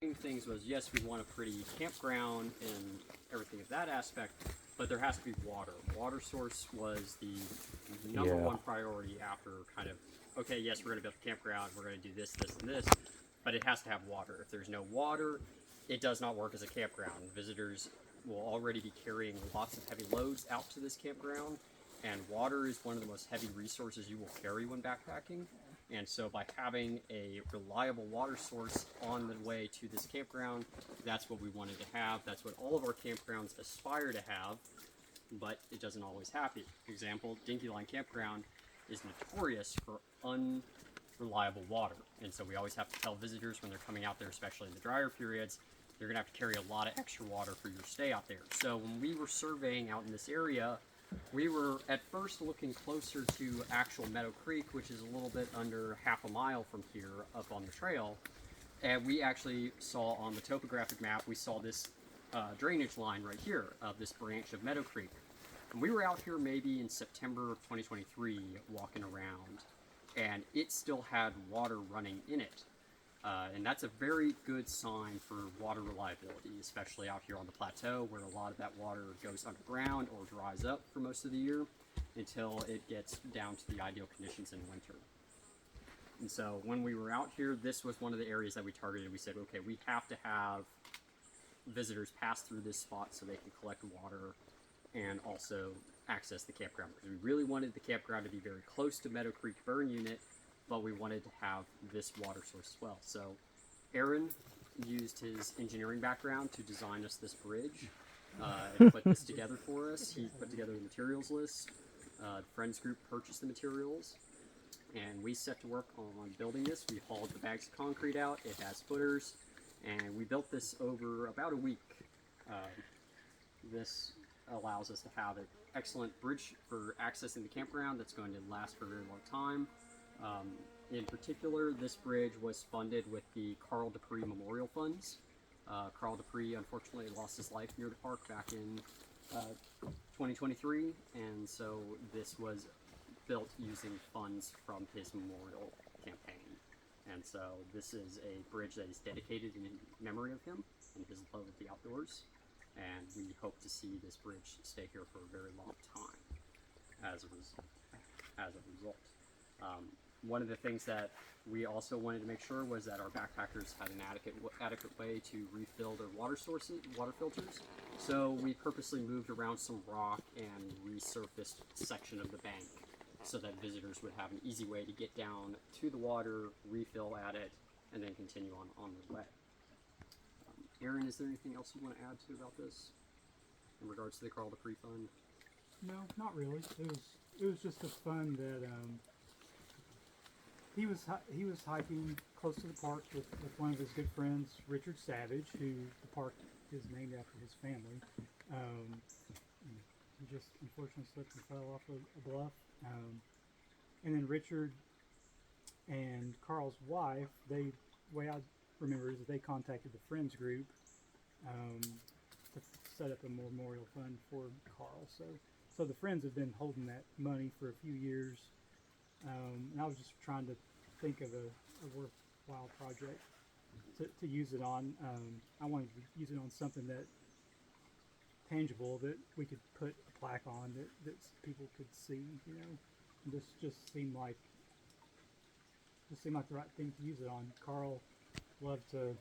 things was, yes, we want a pretty campground and everything of that aspect, but there has to be water. Water source was the number one priority after kind of, okay, yes, we're going to build a campground, we're going to do this, this, and this, but it has to have water. If there's no water, it does not work as a campground. Visitors will already be carrying lots of heavy loads out to this campground, and water is one of the most heavy resources you will carry when backpacking. And so by having a reliable water source on the way to this campground, that's what we wanted to have. That's what all of our campgrounds aspire to have, but it doesn't always happen. For example, Dinky Line Campground is notorious for unreliable water. And so we always have to tell visitors when they're coming out there, especially in the drier periods, you're gonna have to carry a lot of extra water for your stay out there. So when we were surveying out in this area, we were at first looking closer to actual Meadowcreek, which is a little bit under half a mile from here up on the trail. And we actually saw on the topographic map, we saw this drainage line right here of this branch of Meadowcreek. And we were out here maybe in September of 2023 walking around, and it still had water running in it. And that's a very good sign for water reliability, especially out here on the plateau where a lot of that water goes underground or dries up for most of the year until it gets down to the ideal conditions in winter. And so when we were out here, this was one of the areas that we targeted. We said, okay, we have to have visitors pass through this spot so they can collect water and also access the campground. Because we really wanted the campground to be very close to Meadowcreek Burn Unit, but we wanted to have this water source as well. So Aaron used his engineering background to design us this bridge and put this together for us. He put together the materials list. The Friends group purchased the materials, and we set to work on building this. We hauled the bags of concrete out. It has footers, and we built this over about a week. This allows us to have an excellent bridge for accessing the campground that's going to last for a very long time. In particular, this bridge was funded with the Carl Dupree Memorial Funds. Carl Dupree unfortunately lost his life near the park back in 2023, and so this was built using funds from his memorial campaign. And so this is a bridge that is dedicated in memory of him and his love of the outdoors, and we hope to see this bridge stay here for a very long time as a result. One of the things that we also wanted to make sure was that our backpackers had an adequate way to refill their water filters. So we purposely moved around some rock and resurfaced a section of the bank so that visitors would have an easy way to get down to the water, refill at it, and then continue on their way. Aaron, is there anything else you want to add to about this in regards to the Carl Dupree Fund? No, not really. It was just a fun that he was hiking close to the park with one of his good friends, Richard Savage, who the park is named after his family. He just unfortunately slipped and fell off a bluff. And then Richard and Carl's wife, the way I remember is that they contacted the Friends group to set up a memorial fund for Carl. So the Friends have been holding that money for a few years. And I was just trying to think of a worthwhile project to use it on. I wanted to use it on something that tangible that we could put a plaque on that people could see, you know. And this just seemed like the right thing to use it on. Carl loved to.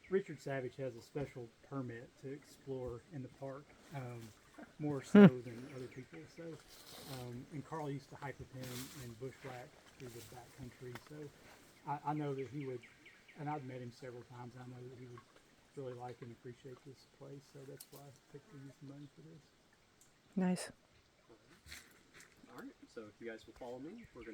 Richard Savage has a special permit to explore in the park. More so than other people. So, and Carl used to hike with him and bushwhack through the backcountry. So, I know that he would, and I've met him several times. I know that he would really like and appreciate this place. So that's why I picked to use the money for this. Nice. All right. So if you guys will follow me, we're going to